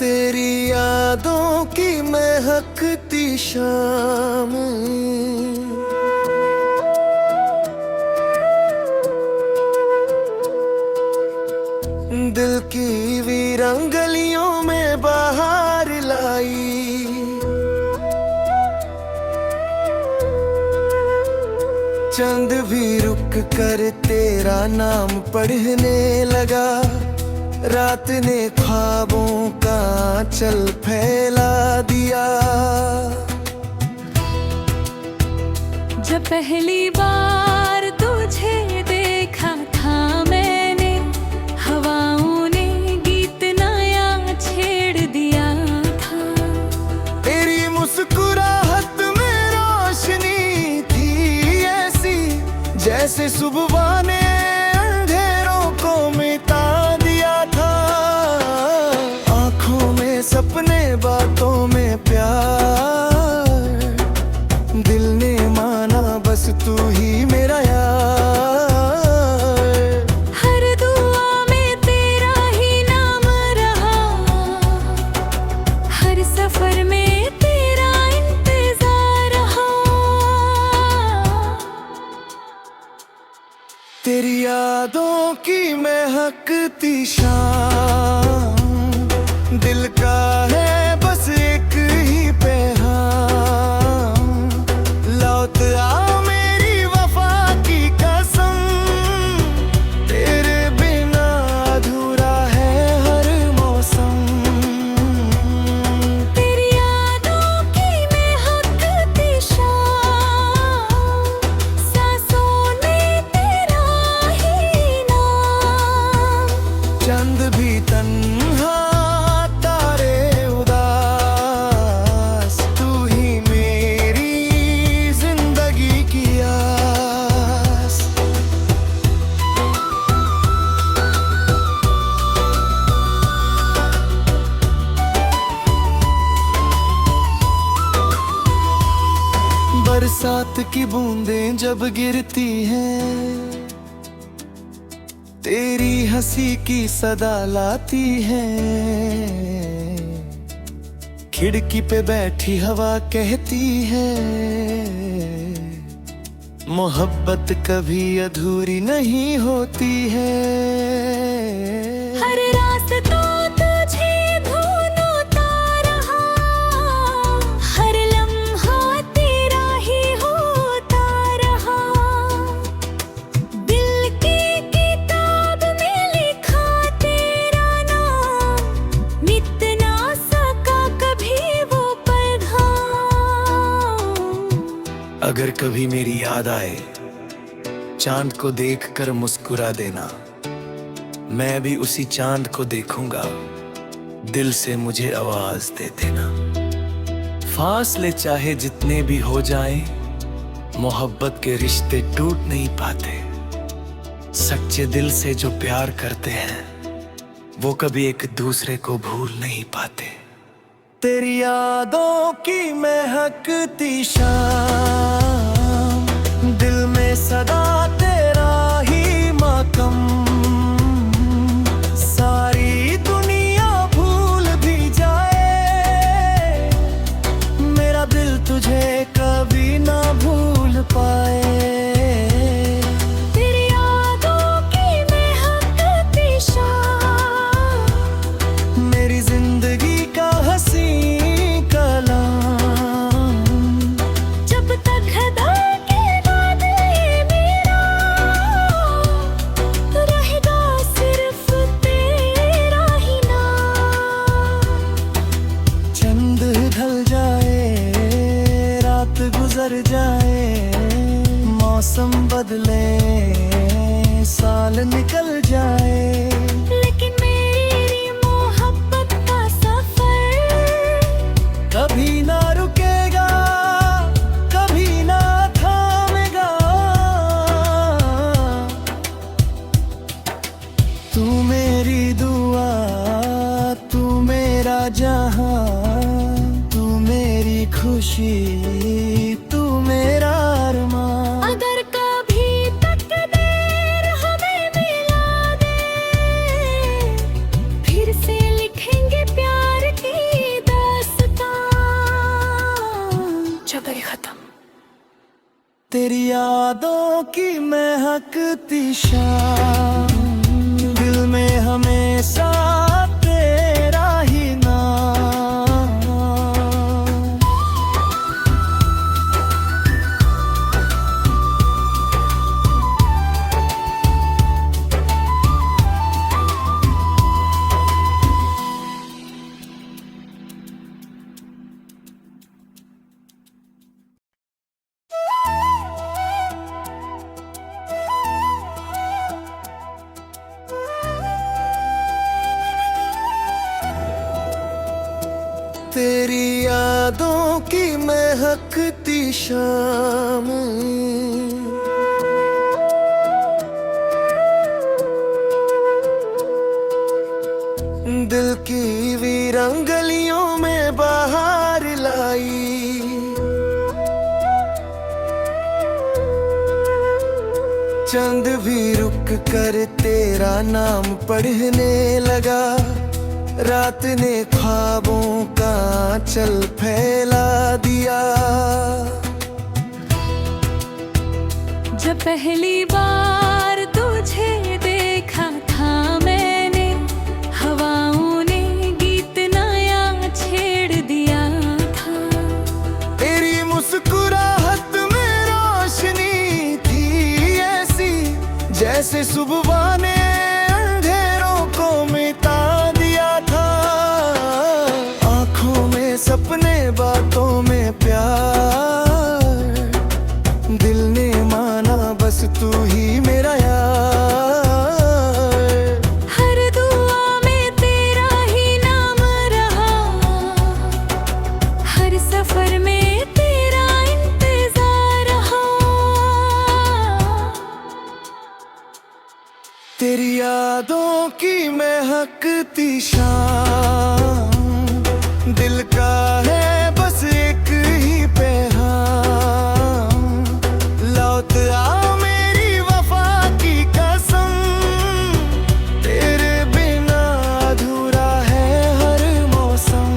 तेरी यादों की महकती शाम, दिल की वीरान गलियों में बाहर लाई। चंद भी रुक कर तेरा नाम पढ़ने लगा, रात ने ख्वाबों का आंचल फैला दिया। जब पहली बार तुझे देखा था मैंने, हवाओं ने गीत नया छेड़ दिया था। तेरी मुस्कुराहट में रोशनी थी ऐसी, जैसे सुबह ने अंधेरों को मिटा दिया था। आंखों में सपने, बातों में प्यार, दिल ने माना बस तू ही मेरा यार। हर दुआ में तेरा ही नाम रहा, हर सफर में तेरा इंतजार रहा। तेरी यादों की महकती शाम, दिल का है बस एक ही पैगाम। लौट आ मेरी वफा की कसम, तेरे बिना अधूरा है हर मौसम। तेरी यादों की महकती शाम, सांसों में तेरा ही नाम। चंद भी तन्हा, तारे उदास, तू ही मेरी जिंदगी की आस। बरसात की बूंदें जब गिरती हैं, तेरी हंसी की सदा लाती है। खिड़की पे बैठी हवा कहती है, मोहब्बत कभी अधूरी नहीं होती है। हर रास्ता तुझे ढूंढता रहा, हर लम्हा तेरा ही होता रहा। दिल की किताब में लिखा तेरा नाम, मिट ना सका कभी वो पैगाम। अगर कभी मेरी याद आए, चांद को देखकर मुस्कुरा देना, मैं भी उसी चांद को देखूंगा, दिल से मुझे आवाज दे देना। फासले चाहे जितने भी हो जाएं, मोहब्बत के रिश्ते टूट नहीं पाते। सच्चे दिल से जो प्यार करते हैं, वो कभी एक दूसरे को भूल नहीं पाते। तेरी यादों की महकती शाम, दिल में सदा तेरा ही मातम। सारी दुनिया भूल भी जाए, मेरा दिल तुझे कभी ना भूल पाए। तेरी यादों की महकती शाम, मेरी जिंदगी का हंसी कलाम। जब तक खुदा के बाद ये मेरा रहेगा सिर्फ तेरा ही नाम। चंद ढल जाए, रात गुजर जाए, मौसम बदले, साल निकल जाए, लेकिन मेरी मोहब्बत का सफर कभी ना रुकेगा, कभी ना थामेगा। तू मेरी दुआ, तू मेरा जहां, तू मेरी खुशी, तू मेरा अरमान। अगर कभी तकदीर हमें मिला दे, फिर से लिखेंगे प्यार के तक खत्म। तेरी यादों की महकती शाम, दिल में हमेशा तेरा ही नाम। तेरी यादों की महकती शाम, दिल की वीरान गलियों में बाहर लाई। चंद भी रुक कर तेरा नाम पढ़ने लगा, रात ने ख्वाबों का आंचल फैला दिया। जब पहली बार तुझे देखा था मैंने, हवाओं ने गीत नया छेड़ दिया था। तेरी मुस्कुराहट में रोशनी थी ऐसी, जैसे सुबह ने अंधेरों को मिटा सपने बातों में प्यार। दिल ने माना बस तू ही मेरा यार। हर दुआ में तेरा ही नाम रहा, हर सफर में तेरा इंतजार रहा। तेरी यादों की महकती शाम, दिल का है बस एक ही पैगाम। लौट आ मेरी वफा की कसम, तेरे बिना अधूरा है हर मौसम।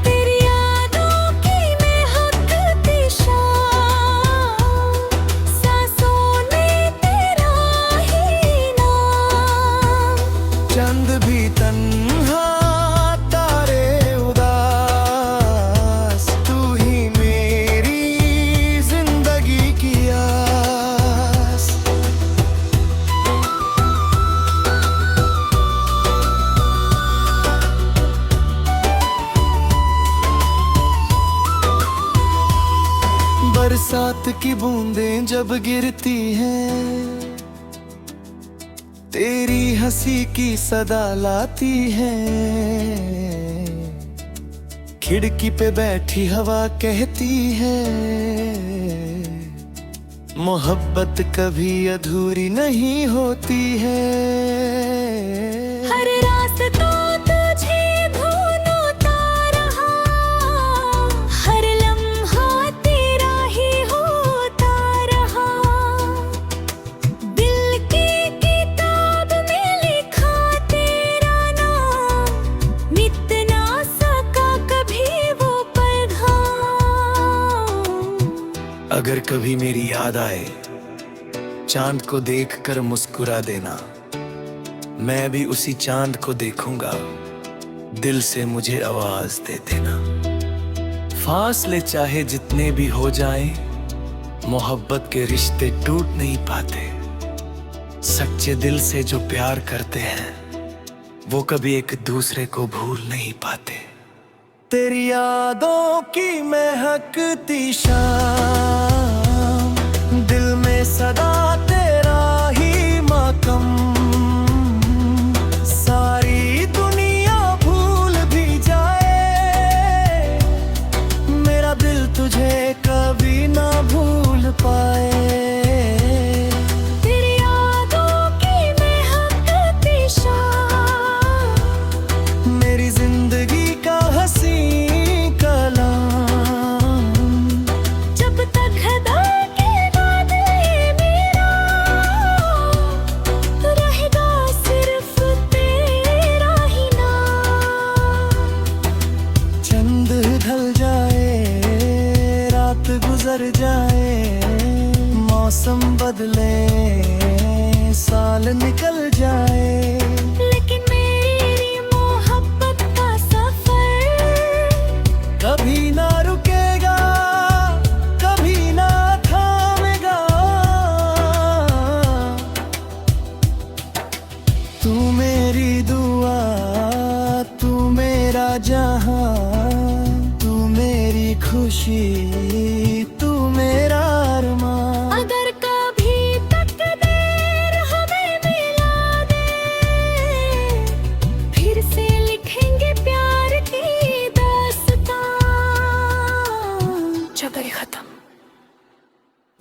तेरी यादों की महकती शाम, सांसों में तेरा ही नाम। चंद भी तन्हा बरसात की बूंदें जब गिरती हैं, तेरी हंसी की सदा लाती है। खिड़की पे बैठी हवा कहती है, मोहब्बत कभी अधूरी नहीं होती है। हर रास्ता तुझे ढूंढता रहा, हर लम्हा तेरा ही होता रहा। दिल की किताब में लिखा तेरा नाम, मिट ना सका कभी वो पैगाम। अगर कभी मेरी याद आए, चांद को देखकर मुस्कुरा देना। मैं भी उसी चांद को देखूंगा, दिल से मुझे आवाज दे देना। फासले चाहे जितने भी हो जाएं, मोहब्बत के रिश्ते टूट नहीं पाते। सच्चे दिल से जो प्यार करते हैं, वो कभी एक दूसरे को भूल नहीं पाते। तेरी यादों की महकती शाम, दिल में सदा तेरा ही मातम। सारी दुनिया भूल भी जाए, मेरा दिल तुझे कभी ना भूल पाए। तेरी यादों की महकती शाम, मेरी जिंदगी का हंसी कलाम। जब तक खुदा के बाद ये मेरा रहेगा सिर्फ तेरा ही नाम। चंद ढल जाए गुजर जाए, मौसम बदले, साल निकल जाए, लेकिन मेरी मोहब्बत का सफर कभी ना रुकेगा, कभी ना थामेगा। तू मेरी दुआ, तू मेरा जहां, तू मेरी खुशी, तू मेरा अरमान। अगर कभी तकदीर हमें मिला दे, फिर से लिखेंगे प्यार की दास्तां। चलो ये खत्म।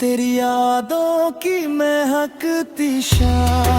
तेरी यादों की महकती शाम